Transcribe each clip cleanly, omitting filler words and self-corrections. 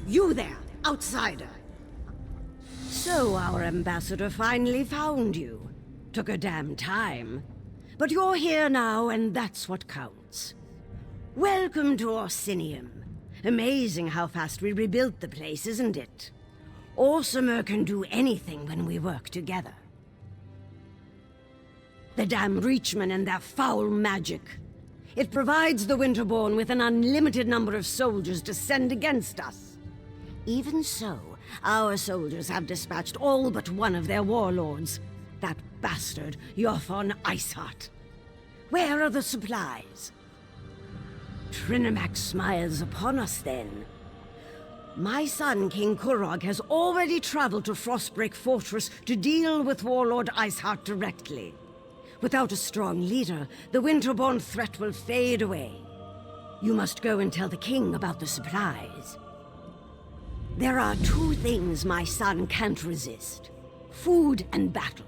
You there, outsider! So our ambassador finally found you. Took a damn time. But you're here now, and that's what counts. Welcome to Orsinium. Amazing how fast we rebuilt the place, isn't it? Orsimer can do anything when we work together. The damn Reachman and their foul magic. It provides the Winterborn with an unlimited number of soldiers to send against us. Even so, our soldiers have dispatched all but one of their warlords. That bastard, Yorfon Iceheart. Where are the supplies? Trinimac smiles upon us then. My son, King Kurog, has already traveled to Frostbreak Fortress to deal with Warlord Iceheart directly. Without a strong leader, the Winterborn threat will fade away. You must go and tell the king about the supplies. There are two things my son can't resist: food and battle.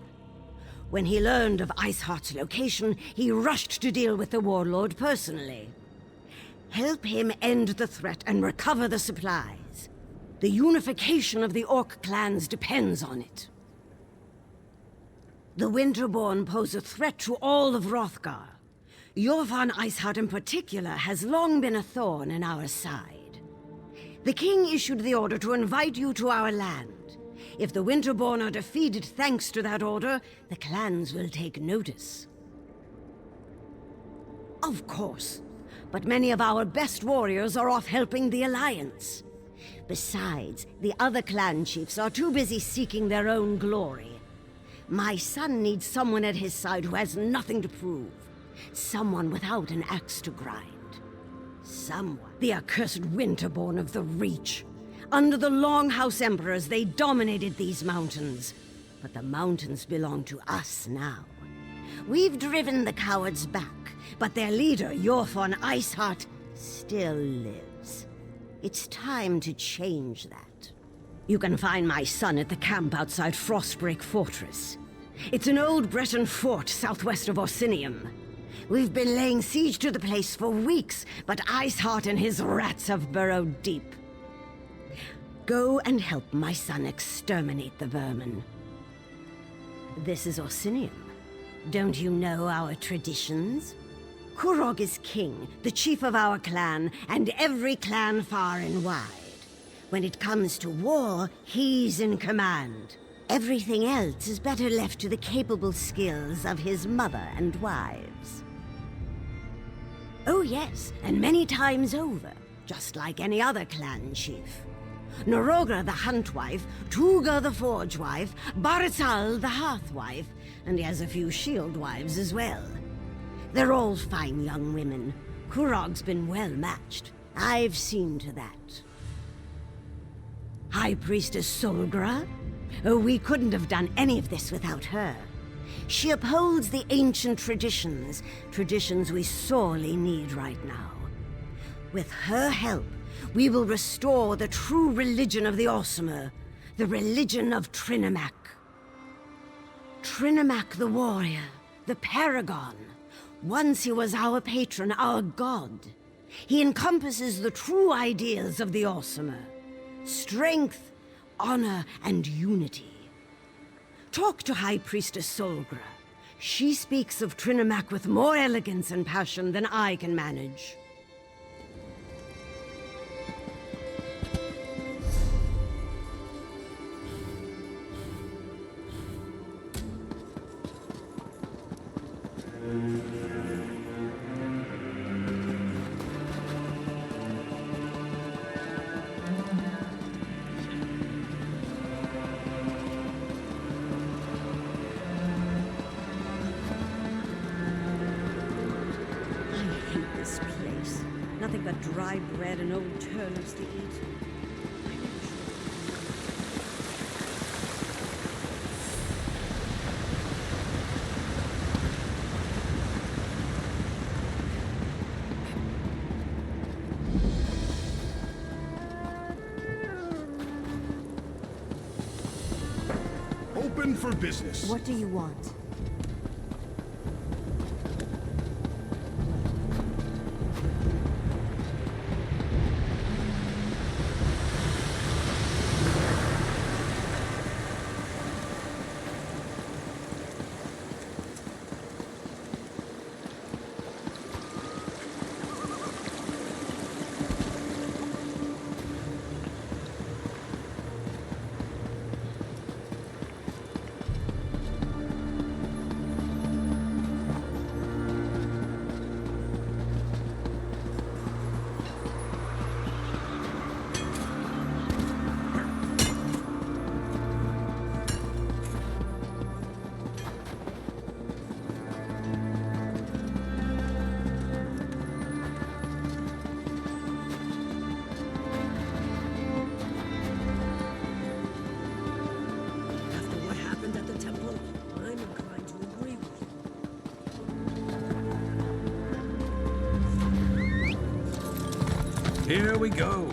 When he learned of Iceheart's location, he rushed to deal with the warlord personally. Help him end the threat and recover the supplies. The unification of the Orc clans depends on it. The Winterborn pose a threat to all of Hrothgar. Yorfon Iceheart in particular has long been a thorn in our side. The king issued the order to invite you to our land. If the Winterborn are defeated thanks to that order, the clans will take notice. Of course, but many of our best warriors are off helping the Alliance. Besides, the other clan chiefs are too busy seeking their own glory. My son needs someone at his side who has nothing to prove. Someone without an axe to grind. Someone. The accursed Winterborn of the Reach. Under the Longhouse Emperors, they dominated these mountains. But the mountains belong to us now. We've driven the cowards back, but their leader, Yorfon Iceheart, still lives. It's time to change that. You can find my son at the camp outside Frostbreak Fortress. It's an old Breton fort southwest of Orsinium. We've been laying siege to the place for weeks, but Iceheart and his rats have burrowed deep. Go and help my son exterminate the vermin. This is Orsinium. Don't you know our traditions? Kurog is king, the chief of our clan, and every clan far and wide. When it comes to war, he's in command. Everything else is better left to the capable skills of his mother and wives. Oh yes, and many times over, just like any other clan chief. Norogra the Huntwife, Tuga the Forgewife, Baritzal the Hearthwife, and he has a few shield wives as well. They're all fine young women. Kurog's been well matched. I've seen to that. High Priestess Solgra? Oh, we couldn't have done any of this without her. She upholds the ancient traditions, traditions we sorely need right now. With her help, we will restore the true religion of the Orsimer, the religion of Trinimac. Trinimac the warrior, the paragon. Once he was our patron, our god. He encompasses the true ideals of the Orsimer: strength, honor, and unity. Talk to High Priestess Solgra. She speaks of Trinimac with more elegance and passion than I can manage. Nothing but dry bread and old turnips to eat. Open for business. What do you want? Here we go.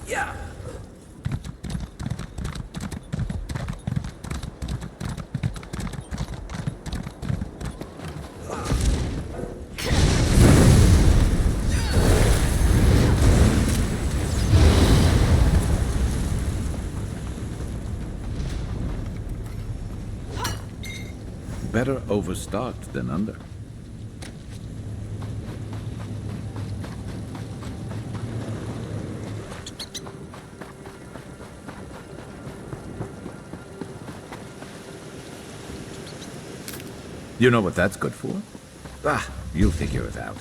Yeah. Better overstocked than under. You know what that's good for? Ah, you'll figure it out.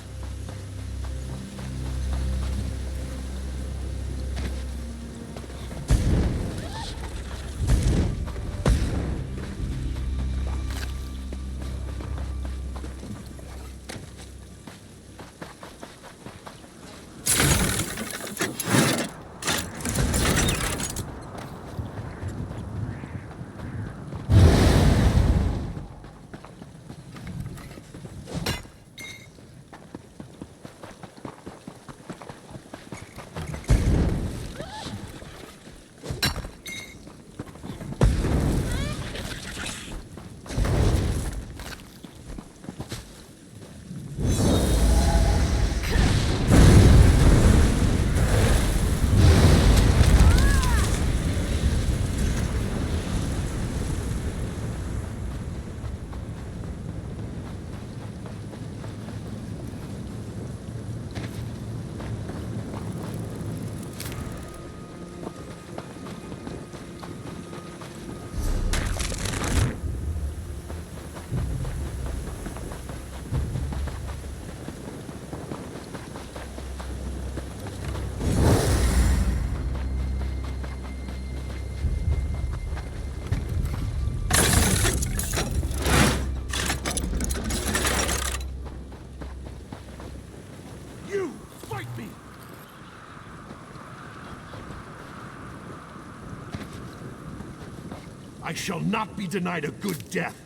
I shall not be denied a good death.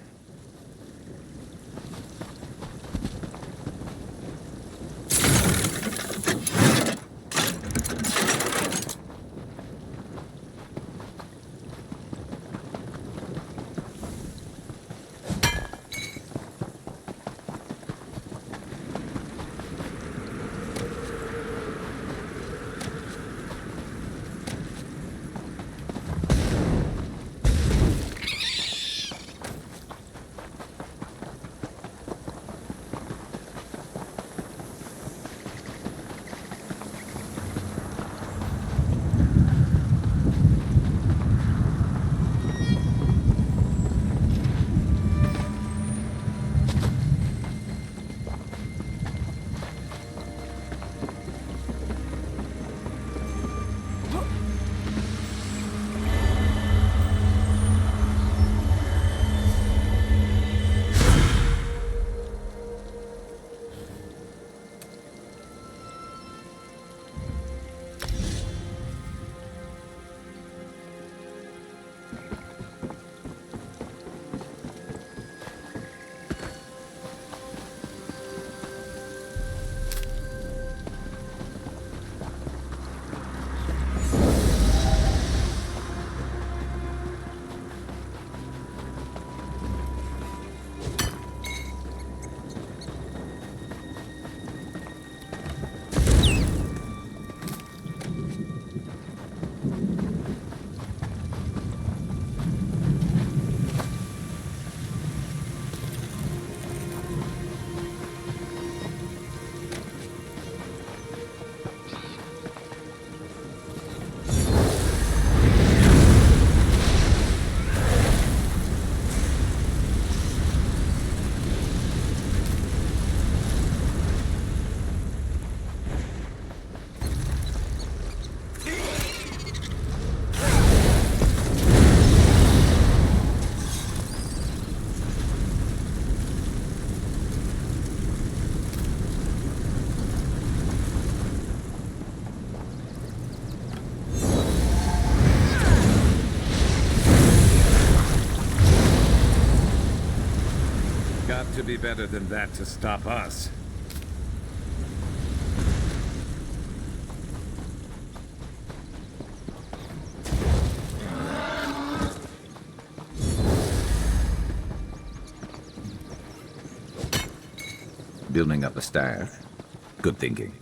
to be better than that to stop us. Building up a staff. Good thinking.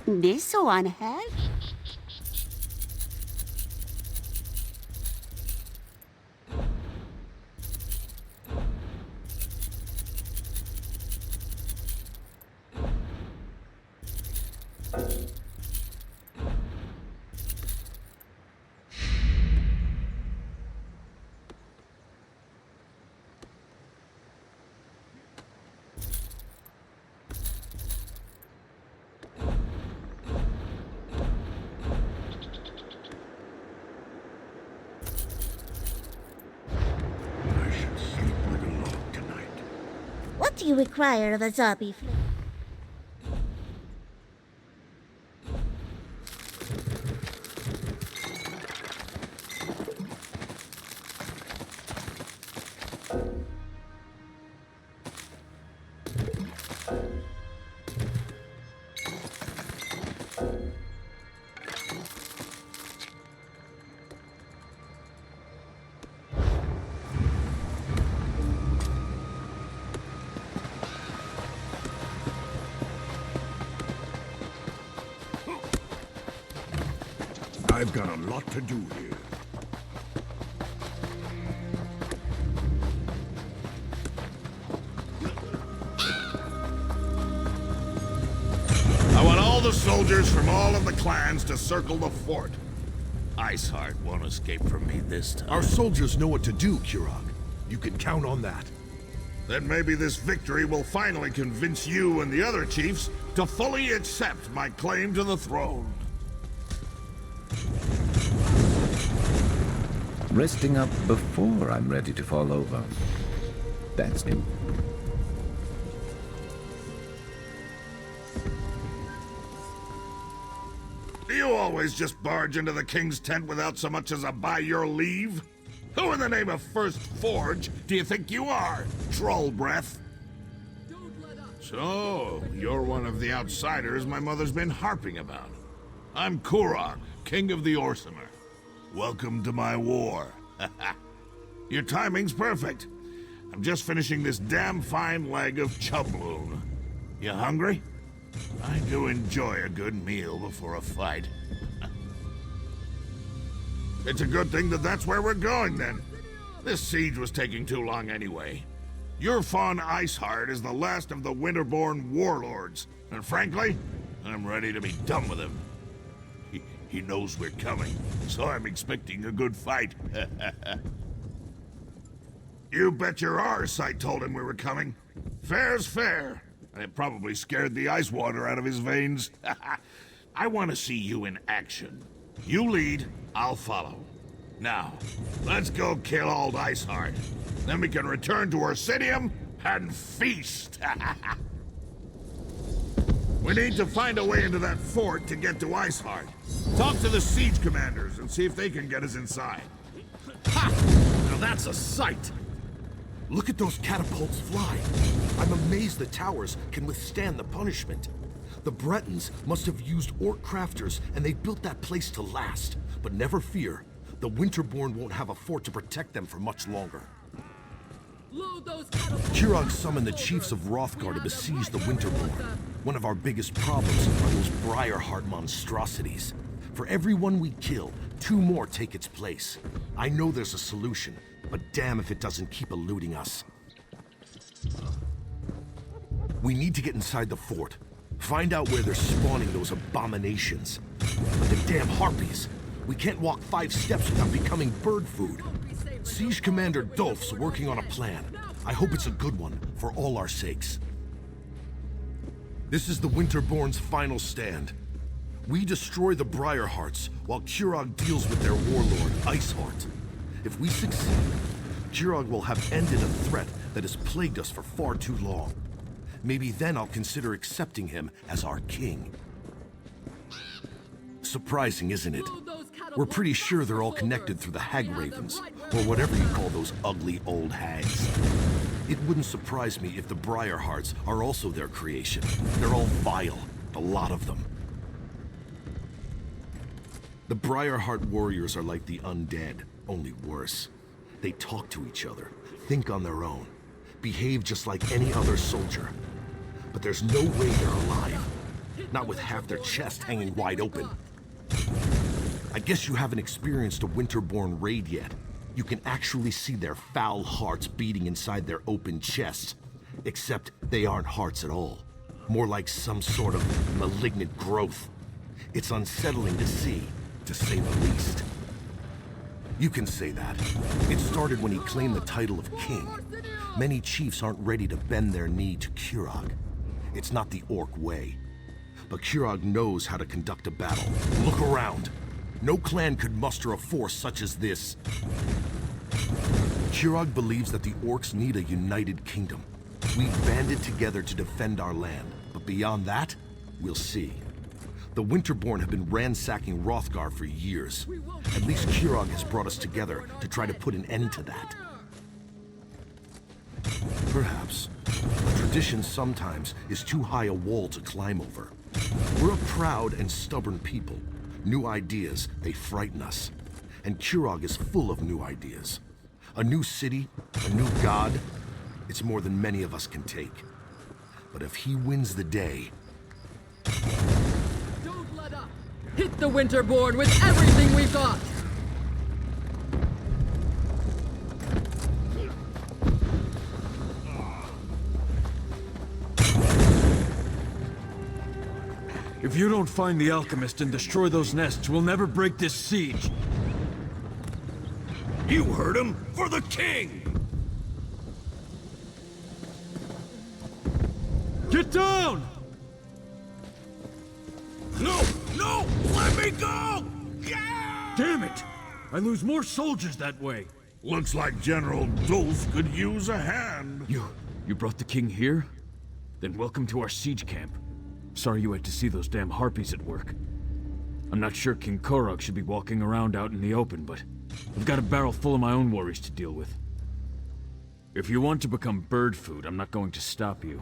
Ne soğan her? What do you require of a zombie fleet? I've got a lot to do here. I want all the soldiers from all of the clans to circle the fort. Iceheart won't escape from me this time. Our soldiers know what to do, Kurog. You can count on that. Then maybe this victory will finally convince you and the other chiefs to fully accept my claim to the throne. Resting up before I'm ready to fall over. That's new. Do you always just barge into the king's tent without so much as a by your leave? Who in the name of First Forge do you think you are, troll breath? So, you're one of the outsiders my mother's been harping about. I'm Kurog, king of the Orsimer. Welcome to my war. Your timing's perfect. I'm just finishing this damn fine leg of chubloon. You hungry? I do enjoy a good meal before a fight. It's a good thing that that's where we're going, then. This siege was taking too long anyway. Your fawn Iceheart is the last of the Winterborn warlords, and frankly, I'm ready to be done with him. He knows we're coming, so I'm expecting a good fight. You bet your arse I told him we were coming. Fair's fair. And it probably scared the ice water out of his veins. I want to see you in action. You lead, I'll follow. Now, let's go kill old Iceheart. Then we can return to Orsinium and feast. We need to find a way into that fort to get to Iceheart. Talk to the siege commanders and see if they can get us inside. Ha! Now that's a sight! Look at those catapults fly. I'm amazed the towers can withstand the punishment. The Bretons must have used orc crafters, and they built that place to last. But never fear, the Winterborn won't have a fort to protect them for much longer. Kirog summoned the chiefs of Hrothgar to besiege the Winterborn. One of our biggest problems are those briar-heart monstrosities. For every one we kill, 2 more take its place. I know there's a solution, but damn if it doesn't keep eluding us. We need to get inside the fort. Find out where they're spawning those abominations. But the damn harpies! We can't walk 5 steps without becoming bird food. Siege Commander Dolph's working on a plan. I hope it's a good one, for all our sakes. This is the Winterborn's final stand. We destroy the briar-hearts, while Kirog deals with their warlord, Iceheart. If we succeed, Kirog will have ended a threat that has plagued us for far too long. Maybe then I'll consider accepting him as our king. Surprising, isn't it? We're pretty sure they're all connected through the Hagravens, or whatever you call those ugly old hags. It wouldn't surprise me if the briar-hearts are also their creation. They're all vile, a lot of them. The briar-heart warriors are like the undead, only worse. They talk to each other, think on their own, behave just like any other soldier. But there's no way they're alive. Not with half their chest hanging wide open. I guess you haven't experienced a Winterborn raid yet. You can actually see their foul hearts beating inside their open chests. Except they aren't hearts at all. More like some sort of malignant growth. It's unsettling to see, to say the least. You can say that. It started when he claimed the title of king. Many chiefs aren't ready to bend their knee to Kirog. It's not the orc way. But Kirog knows how to conduct a battle. Look around. No clan could muster a force such as this. Kirog believes that the orcs need a united kingdom. We've banded together to defend our land, but beyond that, we'll see. The Winterborn have been ransacking Hrothgar for years. At least Kirog has brought us together to try to put an end to that. Perhaps. A tradition sometimes is too high a wall to climb over. We're a proud and stubborn people. New ideas, they frighten us. And Kirog is full of new ideas. A new city, a new god. It's more than many of us can take. But if he wins the day... Don't let up! Hit the Winterborn with everything we've got! If you don't find the alchemist and destroy those nests, we'll never break this siege. You heard him! For the king! Get down! No! No! Let me go! Yeah! Damn it! I lose more soldiers that way. Looks like General Dulf could use a hand. You brought the king here? Then welcome to our siege camp. Sorry you had to see those damn harpies at work. I'm not sure King Korog should be walking around out in the open, but I've got a barrel full of my own worries to deal with. If you want to become bird food, I'm not going to stop you.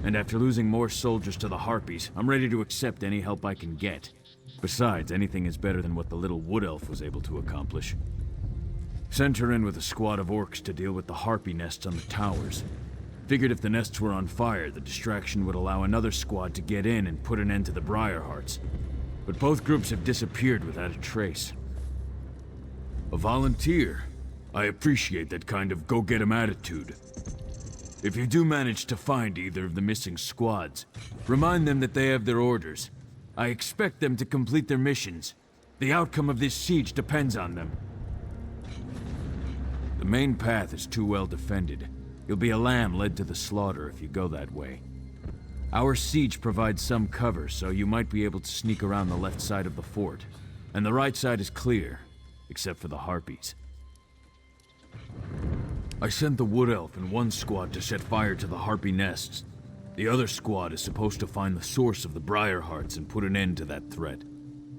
And after losing more soldiers to the harpies, I'm ready to accept any help I can get. Besides, anything is better than what the little wood elf was able to accomplish. Sent her in with a squad of orcs to deal with the harpy nests on the towers. Figured if the nests were on fire, the distraction would allow another squad to get in and put an end to the briar-hearts. But both groups have disappeared without a trace. A volunteer. I appreciate that kind of go-get-'em attitude. If you do manage to find either of the missing squads, remind them that they have their orders. I expect them to complete their missions. The outcome of this siege depends on them. The main path is too well defended. You'll be a lamb led to the slaughter if you go that way. Our siege provides some cover, so you might be able to sneak around the left side of the fort. And the right side is clear, except for the harpies. I sent the Wood Elf and one squad to set fire to the Harpy nests. The other squad is supposed to find the source of the briar-hearts and put an end to that threat.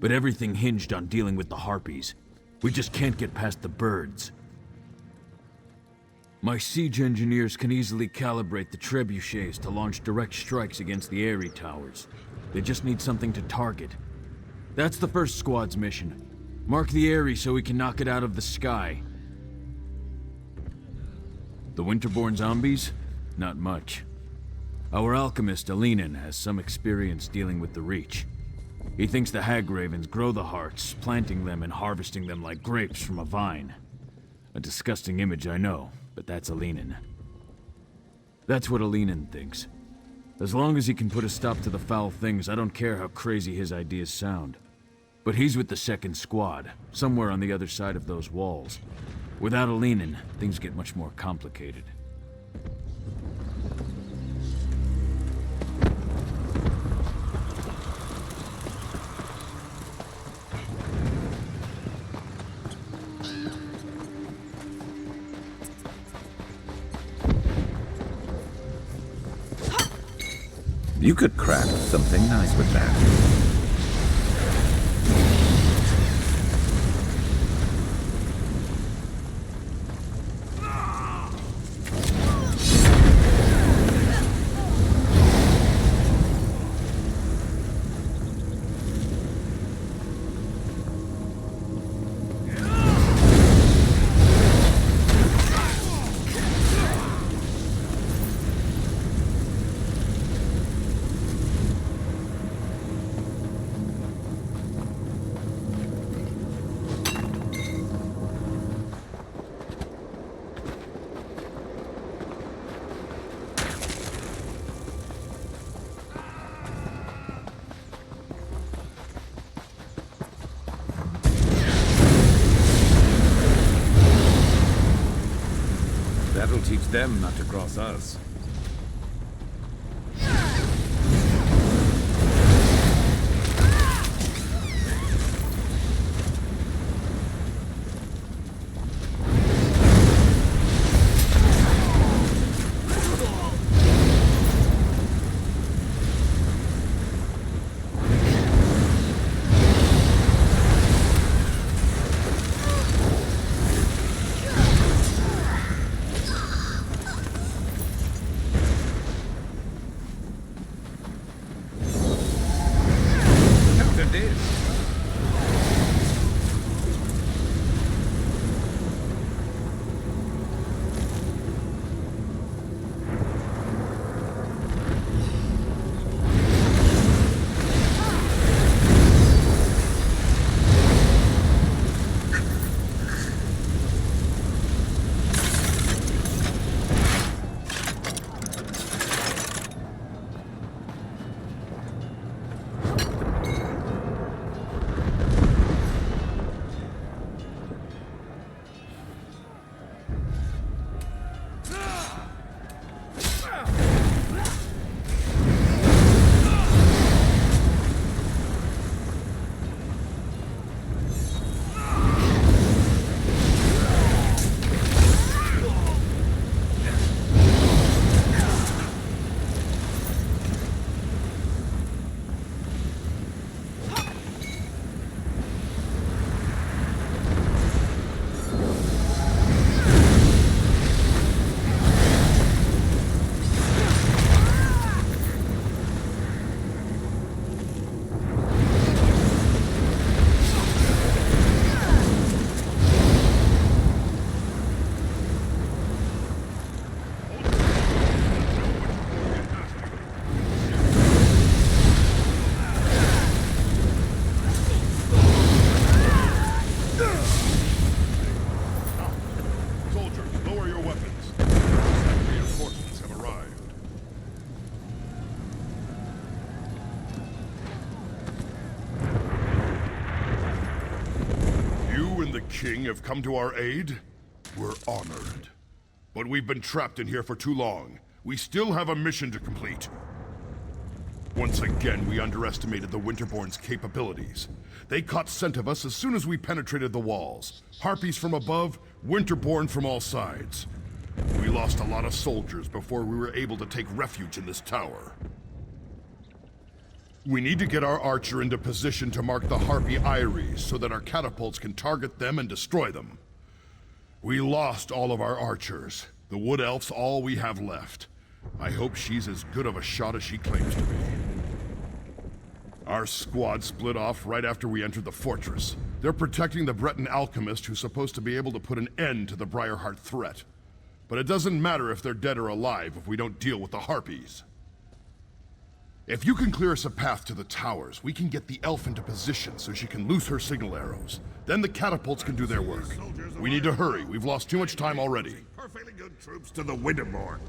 But everything hinged on dealing with the Harpies. We just can't get past the birds. My siege engineers can easily calibrate the trebuchets to launch direct strikes against the Eyrie towers. They just need something to target. That's the first squad's mission. Mark the Eyrie so we can knock it out of the sky. The Winterborn zombies? Not much. Our alchemist, Alinen, has some experience dealing with the Reach. He thinks the Hagravens grow the hearts, planting them and harvesting them like grapes from a vine. A disgusting image, I know, but that's Alinen. That's what Alinen thinks. As long as he can put a stop to the foul things, I don't care how crazy his ideas sound. But he's with the second squad, somewhere on the other side of those walls. Without Alinen, things get much more complicated. You could craft something nice with that. That'll teach them not to cross us. King have come to our aid? We're honored. But we've been trapped in here for too long. We still have a mission to complete. Once again, we underestimated the Winterborn's capabilities. They caught scent of us as soon as we penetrated the walls. Harpies from above, Winterborn from all sides. We lost a lot of soldiers before we were able to take refuge in this tower. We need to get our archer into position to mark the Harpy Eyries so that our catapults can target them and destroy them. We lost all of our archers. The Wood Elf's all we have left. I hope she's as good of a shot as she claims to be. Our squad split off right after we entered the fortress. They're protecting the Breton alchemist who's supposed to be able to put an end to the briar-heart threat. But it doesn't matter if they're dead or alive if we don't deal with the Harpies. If you can clear us a path to the towers, we can get the elf into position so she can loose her signal arrows. Then the catapults can do their work. We need to hurry. We've lost too much time already. Perfectly good troops to the Winterborn.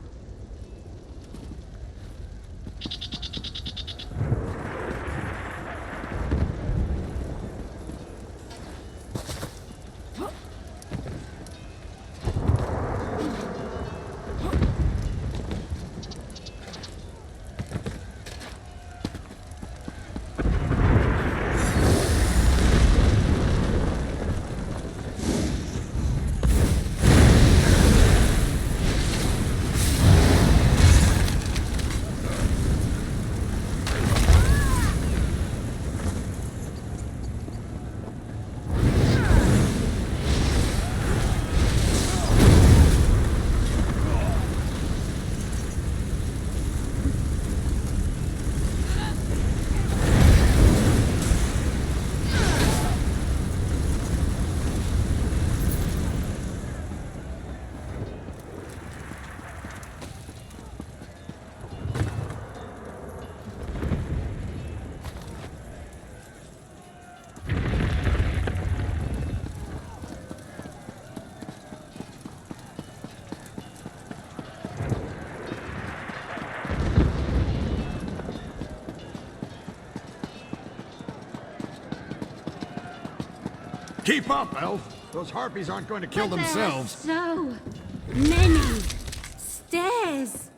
Keep up, Elf. Those harpies aren't going to kill themselves. So many stairs.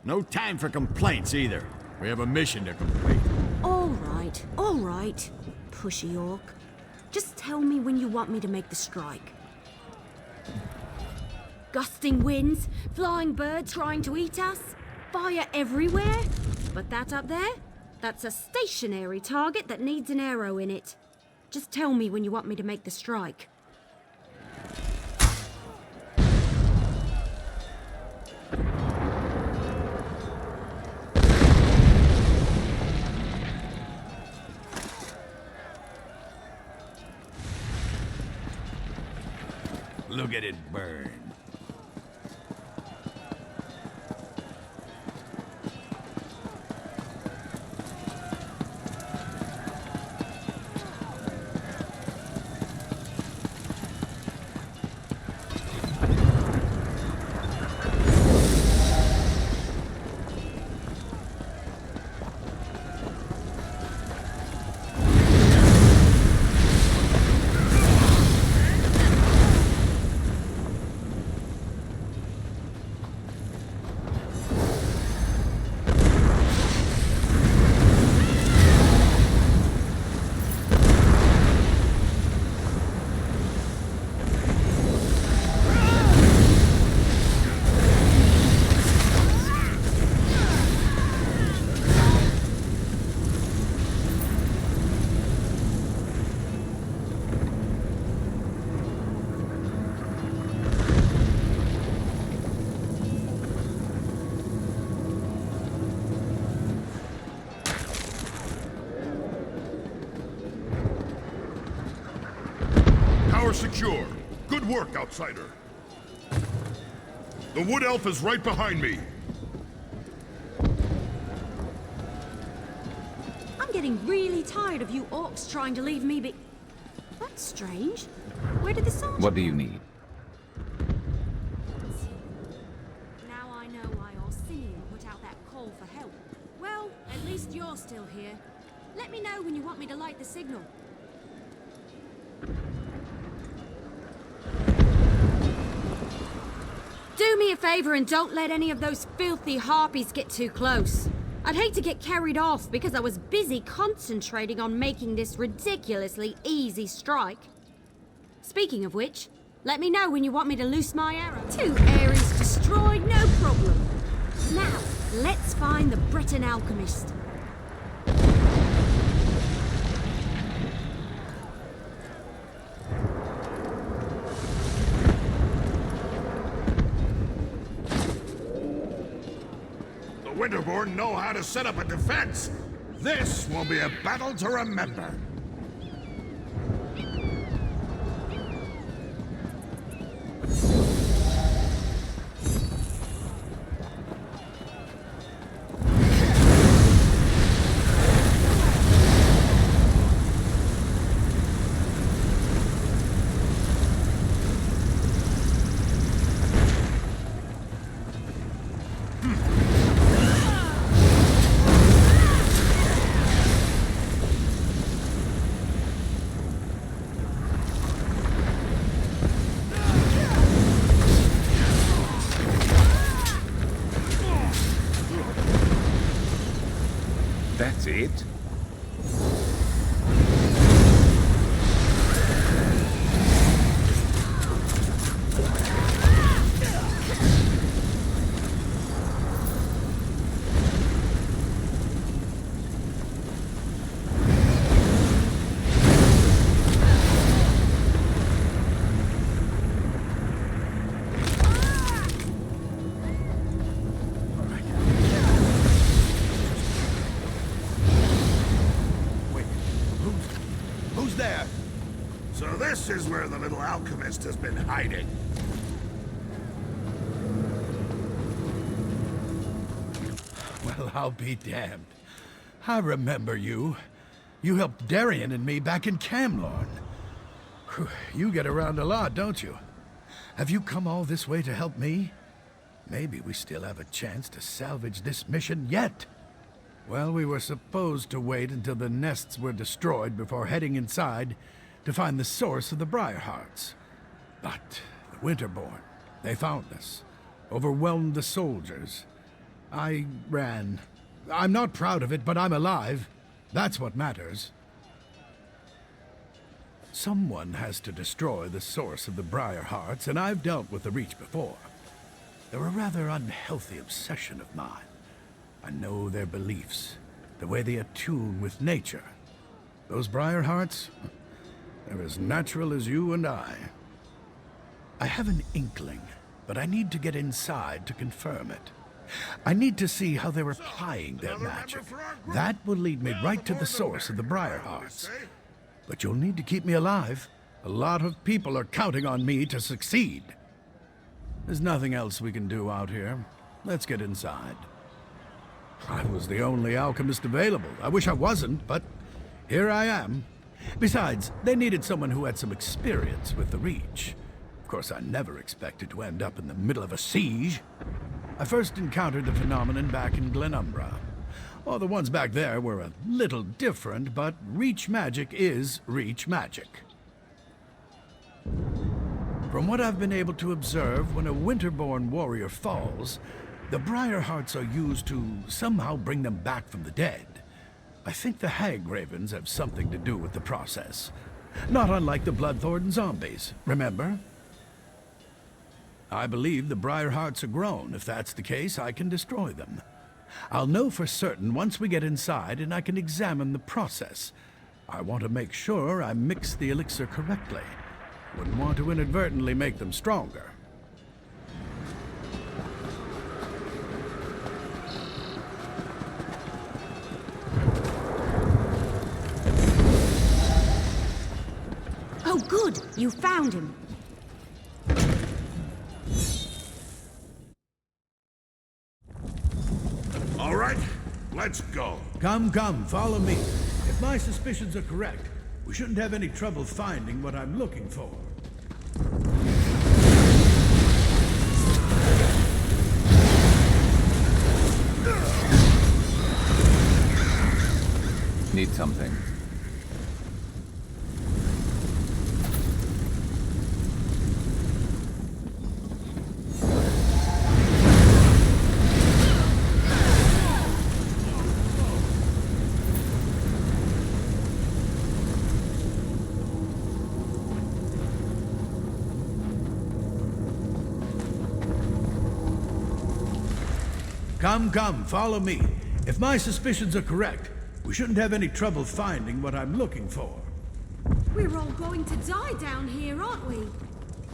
No time for complaints either. We have a mission to complete. All right. Pushy orc. Just tell me when you want me to make the strike. Gusting winds, flying birds trying to eat us, fire everywhere. But that up there, that's a stationary target that needs an arrow in it. Just tell me when you want me to make the strike. Look at it burn. Secure. Good work, outsider. The Wood Elf is right behind me. I'm getting really tired of you orcs trying to leave me be... That's strange. Where did the soldier What do go? you need? Now I know why Orsinium put out that call for help. Well, at least you're still here. Let me know when you want me to light the signal. Do me a favor and don't let any of those filthy harpies get too close. I'd hate to get carried off because I was busy concentrating on making this ridiculously easy strike. Speaking of which, let me know when you want me to loose my arrow. 2 Ares find the Breton alchemist. The Winterborn know how to set up a defense. This will be a battle to remember. That's it? Who's there? So this is where the little alchemist has been hiding. Well, I'll be damned. I remember you. You helped Darien and me back in Camlorn. Whew, you get around a lot, don't you? Have you come all this way to help me? Maybe we still have a chance to salvage this mission yet. Well, we were supposed to wait until the nests were destroyed before heading inside to find the source of the briar-hearts. But the Winterborn, they found us, overwhelmed the soldiers. I ran. I'm not proud of it, but I'm alive. That's what matters. Someone has to destroy the source of the briar-hearts, and I've dealt with the Reach before. They're a rather unhealthy obsession of mine. I know their beliefs, the way they attune with nature. Those briar-hearts, they're as natural as you and I. I have an inkling, but I need to get inside to confirm it. I need to see how they're applying their magic. That will lead me right to the source of the briar-hearts. But you'll need to keep me alive. A lot of people are counting on me to succeed. There's nothing else we can do out here. Let's get inside. I was the only alchemist available. I wish I wasn't, but here I am. Besides, they needed someone who had some experience with the Reach. Of course, I never expected to end up in the middle of a siege. I first encountered the phenomenon back in Glenumbra. Oh, the ones back there were a little different, but Reach magic is Reach magic. From what I've been able to observe, when a Winterborn warrior falls, the briar-hearts are used to somehow bring them back from the dead. I think the Hagravens have something to do with the process. Not unlike the Bloodthorn zombies, remember? I believe the briar-hearts are grown. If that's the case, I can destroy them. I'll know for certain once we get inside and I can examine the process. I want to make sure I mix the elixir correctly. Wouldn't want to inadvertently make them stronger. Oh, good! You found him. All right, let's go. Come, follow me. If my suspicions are correct, we shouldn't have any trouble finding what I'm looking for. Need something. Come, follow me. If my suspicions are correct, we shouldn't have any trouble finding what I'm looking for. We're all going to die down here, aren't we?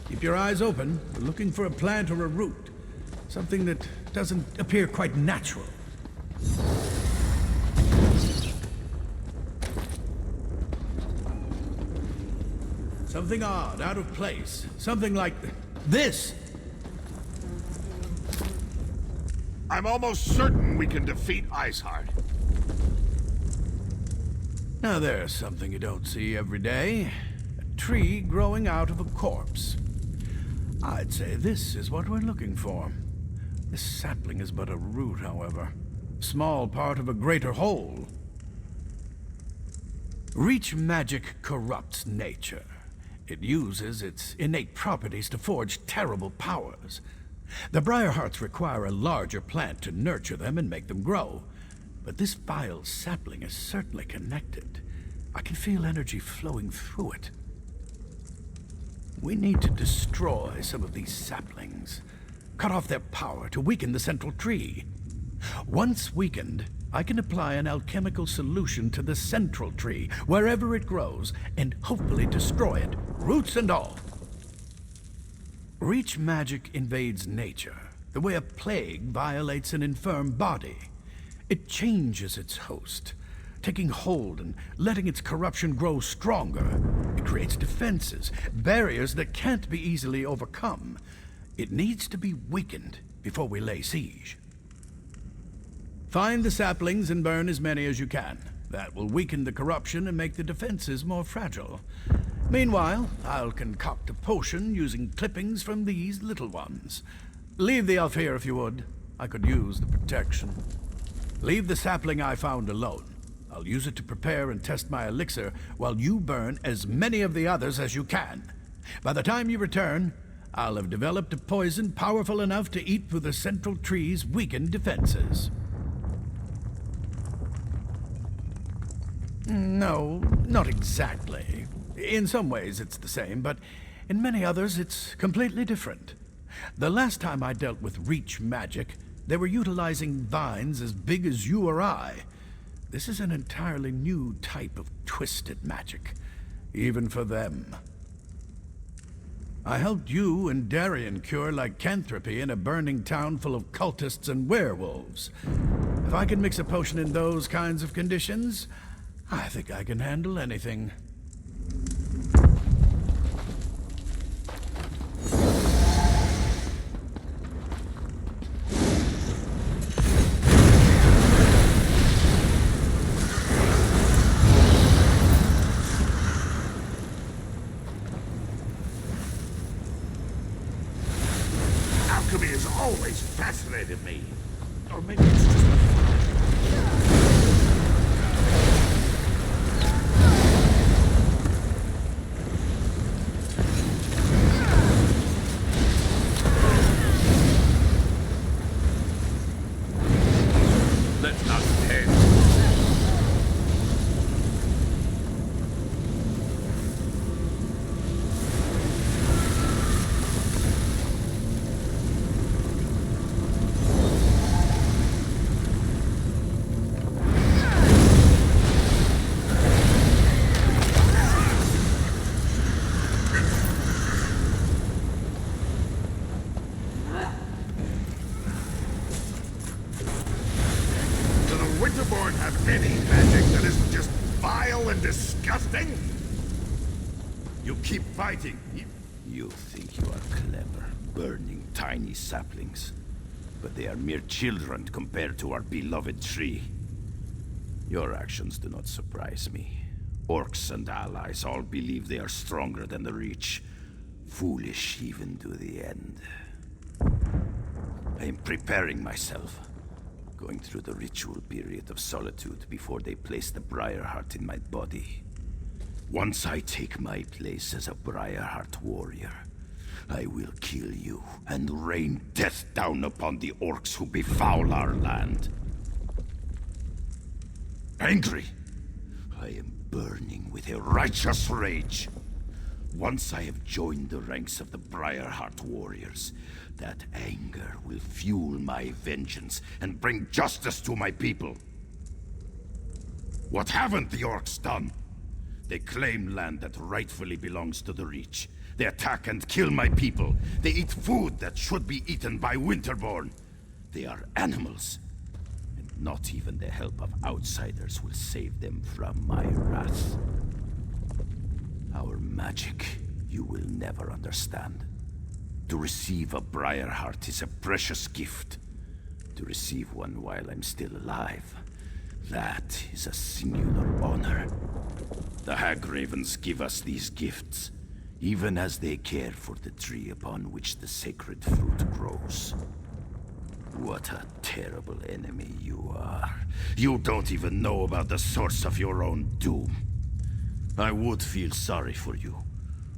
Keep your eyes open. We're looking for a plant or a root. Something that doesn't appear quite natural. Something odd, out of place. Something like this. I'm almost certain we can defeat Iceheart. Now there's something you don't see every day. A tree growing out of a corpse. I'd say this is what we're looking for. This sapling is but a root, however. Small part of a greater whole. Reach magic corrupts nature. It uses its innate properties to forge terrible powers. The briar-hearts require a larger plant to nurture them and make them grow. But this vile sapling is certainly connected. I can feel energy flowing through it. We need to destroy some of these saplings. Cut off their power to weaken the central tree. Once weakened, I can apply an alchemical solution to the central tree, wherever it grows, and hopefully destroy it, roots and all. Reach magic invades nature, the way a plague violates an infirm body. It changes its host, taking hold and letting its corruption grow stronger. It creates defenses, barriers that can't be easily overcome. It needs to be weakened before we lay siege. Find the saplings and burn as many as you can. That will weaken the corruption and make the defenses more fragile. Meanwhile, I'll concoct a potion using clippings from these little ones. Leave the elf here if you would. I could use the protection. Leave the sapling I found alone. I'll use it to prepare and test my elixir while you burn as many of the others as you can. By the time you return, I'll have developed a poison powerful enough to eat through the central tree's weakened defenses. No, not exactly. In some ways it's the same, but in many others it's completely different. The last time I dealt with Reach magic, they were utilizing vines as big as you or I. This is an entirely new type of twisted magic, even for them. I helped you and Darien cure lycanthropy in a burning town full of cultists and werewolves. If I can mix a potion in those kinds of conditions, I think I can handle anything. Alchemy has always fascinated me. Or maybe it's just a any magic that isn't just vile and disgusting? You keep fighting. You think you are clever, burning tiny saplings. But they are mere children compared to our beloved tree. Your actions do not surprise me. Orcs and allies all believe they are stronger than the Reach. Foolish even to the end. I am preparing myself. Going through the ritual period of solitude before they place the briar-heart in my body. Once I take my place as a briar-heart warrior, I will kill you and rain death down upon the orcs who befoul our land. Angry, I am burning with a righteous rage. Once I have joined the ranks of the briar-heart warriors, That anger will fuel my vengeance and bring justice to my people. What haven't the orcs done? They claim land that rightfully belongs to the Reach. They attack and kill my people. They eat food that should be eaten by Winterborn. They are animals. And not even the help of outsiders will save them from my wrath. Our magic, you will never understand. To receive a briar-heart is a precious gift. To receive one while I'm still alive, that is a singular honor. The Hagravens give us these gifts, even as they care for the tree upon which the sacred fruit grows. What a terrible enemy you are. You don't even know about the source of your own doom. I would feel sorry for you,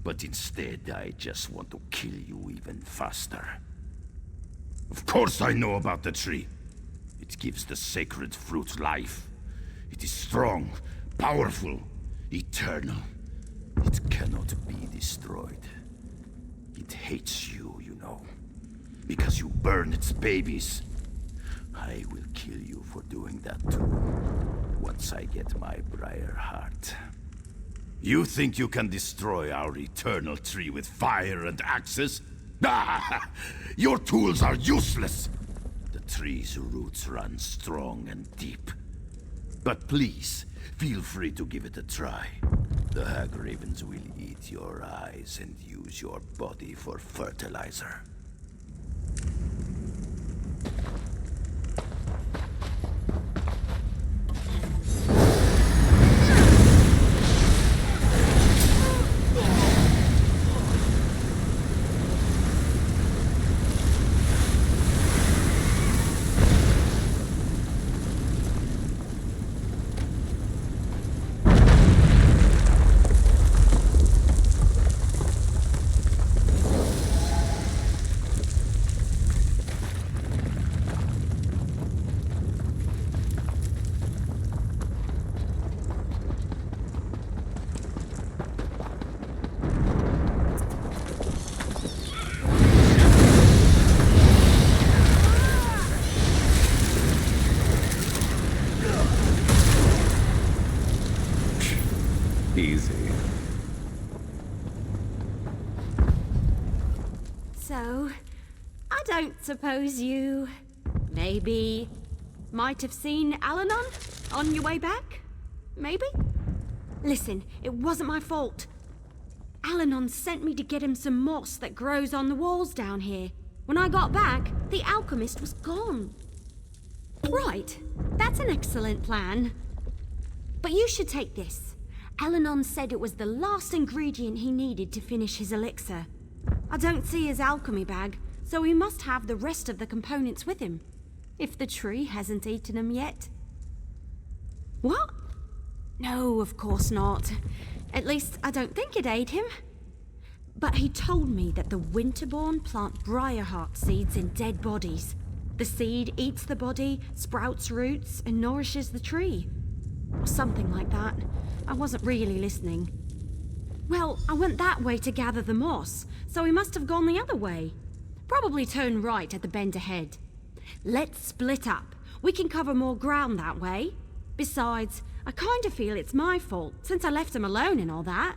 but instead I just want to kill you even faster. Of course I know about the tree. It gives the sacred fruit life. It is strong, powerful, eternal. It cannot be destroyed. It hates you, you know, because you burn its babies. I will kill you for doing that too, once I get my briar-heart. You think you can destroy our eternal tree with fire and axes? Ah! Your tools are useless! The tree's roots run strong and deep. But please, feel free to give it a try. The Hagravens will eat your eyes and use your body for fertilizer. Easy. So, I don't suppose you maybe might have seen Alanon on your way back? Maybe? Listen, it wasn't my fault. Alanon sent me to get him some moss that grows on the walls down here. When I got back, the alchemist was gone. Right, that's an excellent plan. But you should take this. Alanon said it was the last ingredient he needed to finish his elixir. I don't see his alchemy bag, so he must have the rest of the components with him. If the tree hasn't eaten them yet. What? No, of course not. At least, I don't think it ate him. But he told me that the Winterborn plant briar-heart seeds in dead bodies. The seed eats the body, sprouts roots, and nourishes the tree. Or something like that. I wasn't really listening. Well, I went that way to gather the moss, so he must have gone the other way. Probably turn right at the bend ahead. Let's split up. We can cover more ground that way. Besides, I kind of feel it's my fault, since I left him alone and all that.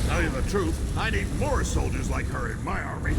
Tell you the truth, I need more soldiers like her in my army.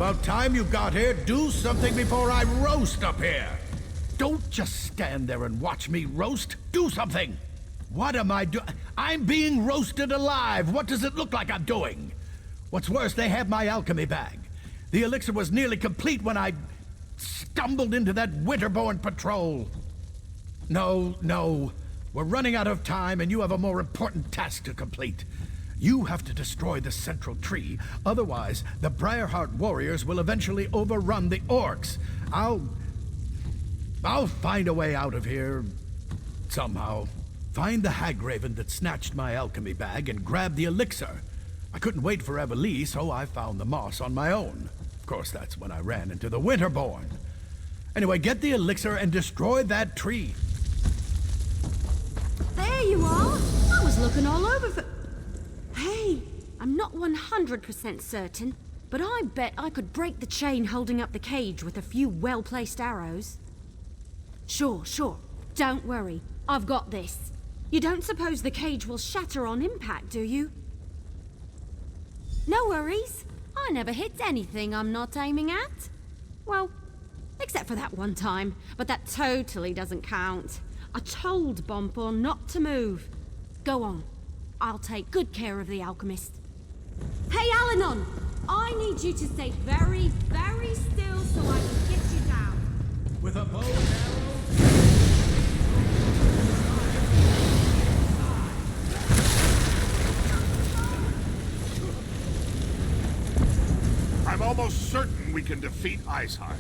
about time you got here. Do something before I roast up here. Don't just stand there and watch me roast. Do something. What am I doing? I'm being roasted alive. What does it look like I'm doing? What's worse, they have my alchemy bag. The elixir was nearly complete when I stumbled into that winterborn patrol. No. We're running out of time, and you have a more important task to complete. You have to destroy the central tree. Otherwise, the Briar-Heart warriors will eventually overrun the orcs. I'll find a way out of here somehow. Find the Hagraven that snatched my alchemy bag and grab the elixir. I couldn't wait for Eveli, so I found the moss on my own. Of course, that's when I ran into the Winterborn. Anyway, get the elixir and destroy that tree. There you are! I was looking all over for... Hey, I'm not 100% certain, but I bet I could break the chain holding up the cage with a few well-placed arrows. Sure. Don't worry. I've got this. You don't suppose the cage will shatter on impact, do you? No worries. I never hit anything I'm not aiming at. Well, except for that one time, but that totally doesn't count. I told Bompor not to move. Go on. I'll take good care of the alchemist. Hey, Alanon! I need you to stay very, very still so I can get you down. With a bow and arrow? I'm almost certain we can defeat Iceheart.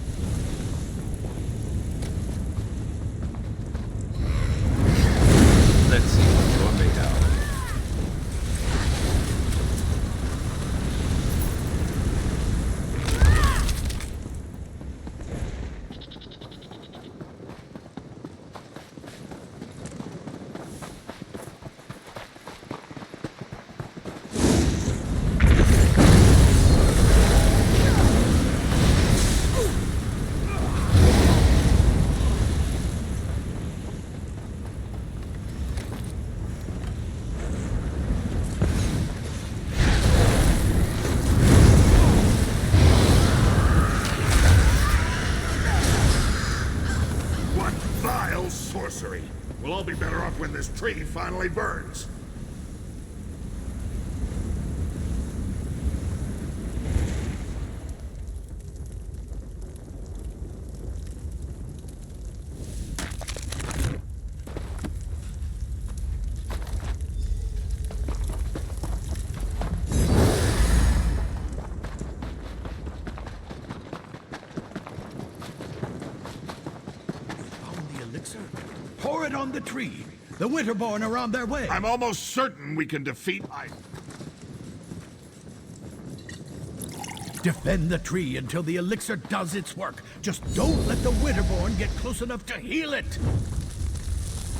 Let's see what you're made out of. Sorcery. We'll all be better off when this tree finally burns. Pour it on the tree. The Winterborn are on their way. I'm almost certain we can defeat Defend the tree until the elixir does its work. Just don't let the Winterborn get close enough to heal it.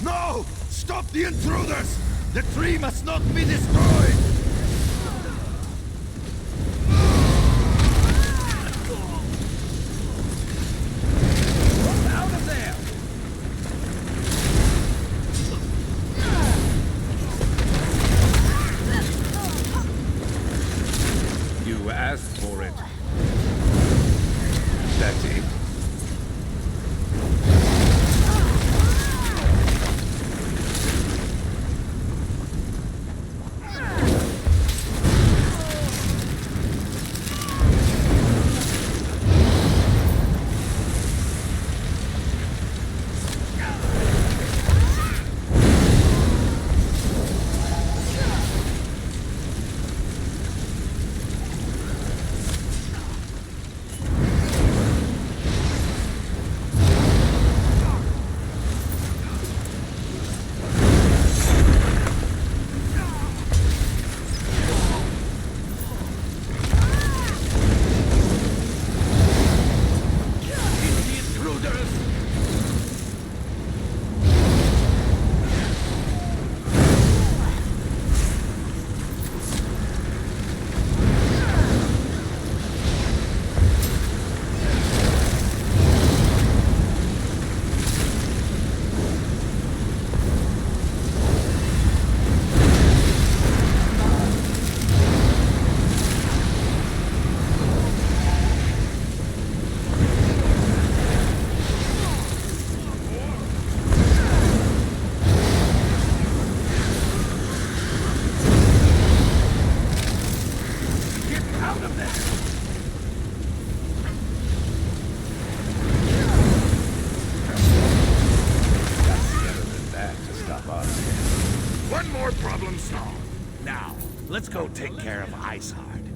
No! Stop the intruders! The tree must not be destroyed! Out of there! You asked for it. That's it. Let's go take care of Iceheart.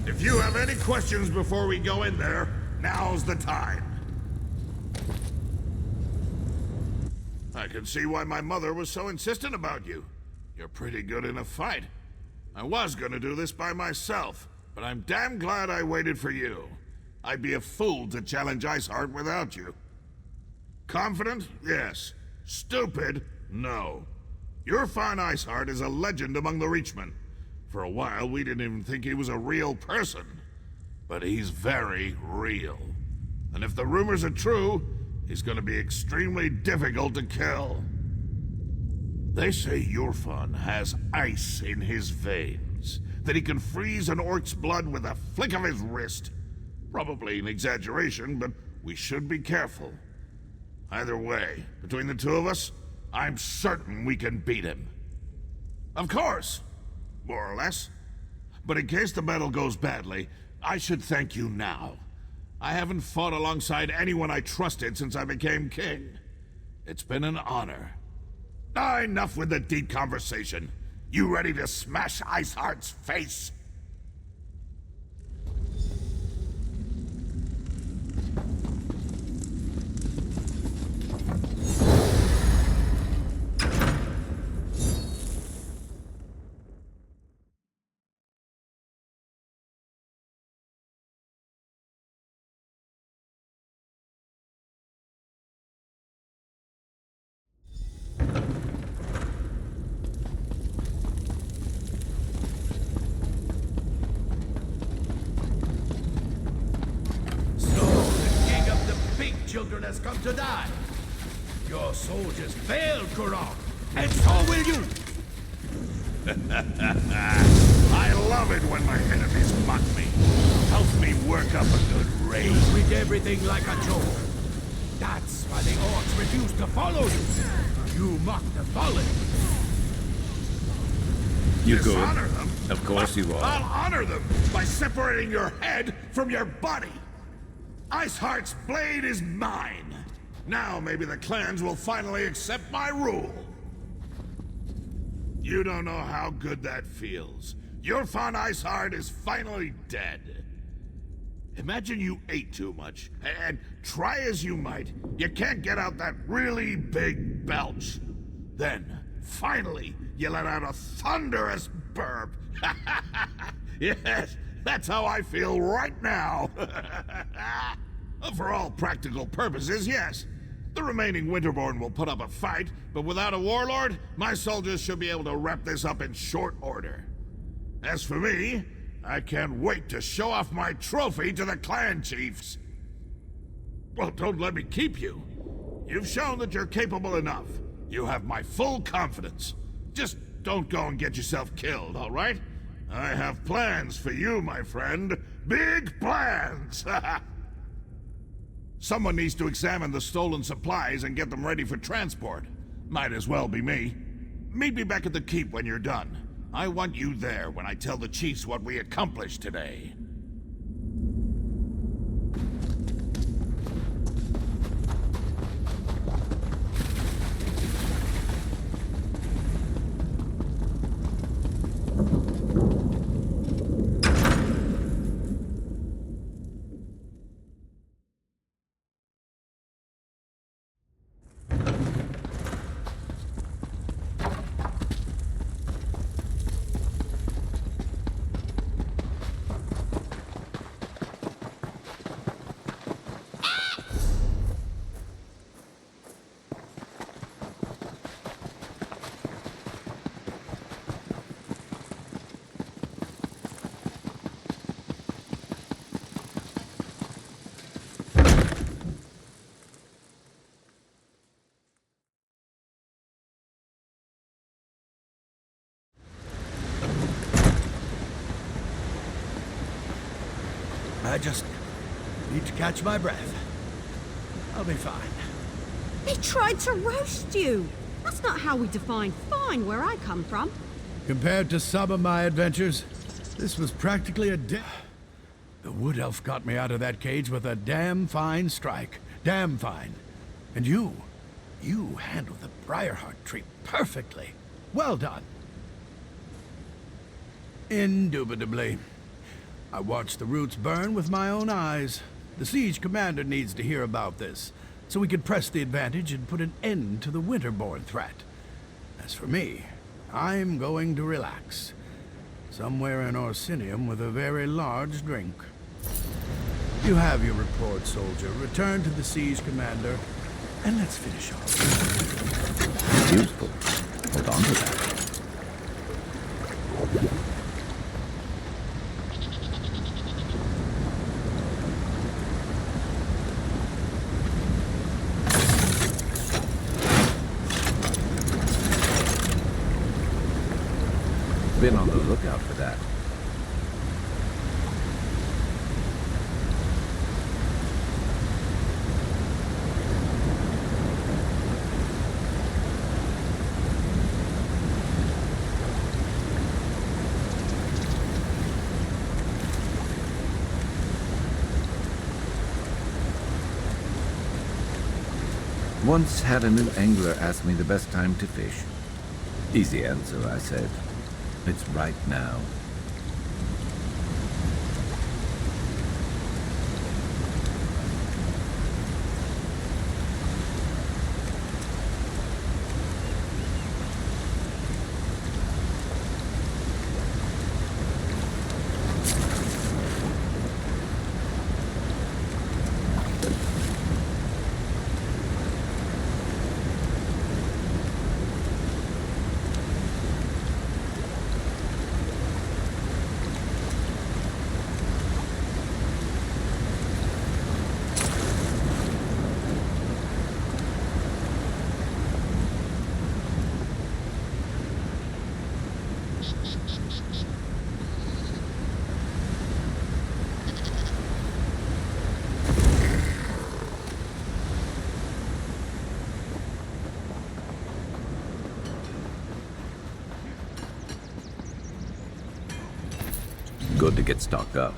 If you have any questions before we go in there, now's the time. I can see why my mother was so insistent about you. You're pretty good in a fight. I was gonna do this by myself, but I'm damn glad I waited for you. I'd be a fool to challenge Iceheart without you. Confident? Yes. Stupid? No. Your fine Iceheart is a legend among the Reachmen. For a while, we didn't even think he was a real person. But he's very real. And if the rumors are true, he's gonna be extremely difficult to kill. They say Yurfan has ice in his veins, that he can freeze an orc's blood with a flick of his wrist. Probably an exaggeration, but we should be careful. Either way, between the two of us, I'm certain we can beat him. Of course, more or less. But in case the battle goes badly, I should thank you now. I haven't fought alongside anyone I trusted since I became king. It's been an honor. Enough with the deep conversation. You ready to smash Iceheart's face? Children has come to die. Your soldiers failed, Kurok, and so will you. I love it when my enemies mock me. Helps me work up a good rage. Treat everything like a joke. That's why the orcs refuse to follow you. You mock the fallen. You dishonor them? Of course you are. I'll honor them by separating your head from your body. Iceheart's blade is mine. Now maybe the clans will finally accept my rule. You don't know how good that feels. Your fond Iceheart is finally dead. Imagine you ate too much, and try as you might, you can't get out that really big belch. Then, finally, you let out a thunderous burp. Yes, that's how I feel right now. For all practical purposes, yes. The remaining Winterborn will put up a fight, but without a warlord, my soldiers should be able to wrap this up in short order. As for me, I can't wait to show off my trophy to the clan chiefs. Well, don't let me keep you. You've shown that you're capable enough. You have my full confidence. Just don't go and get yourself killed, all right? I have plans for you, my friend. Big plans! Someone needs to examine the stolen supplies and get them ready for transport. Might as well be me. Meet me back at the keep when you're done. I want you there when I tell the chiefs what we accomplished today. Need to catch my breath. I'll be fine. They tried to roast you! That's not how we define fine where I come from. Compared to some of my adventures, this was practically a The wood elf got me out of that cage with a damn fine strike. Damn fine. And you handled the briar-heart tree perfectly. Well done. Indubitably. I watched the roots burn with my own eyes. The siege commander needs to hear about this, so we can press the advantage and put an end to the winterborn threat. As for me, I'm going to relax. Somewhere in Orsinium with a very large drink. You have your report, soldier. Return to the siege commander, and let's finish off. Useful. Hold on to that. Been on the lookout for that. Once had a new angler ask me the best time to fish. Easy answer, I said. It's right now. Good to get stocked up.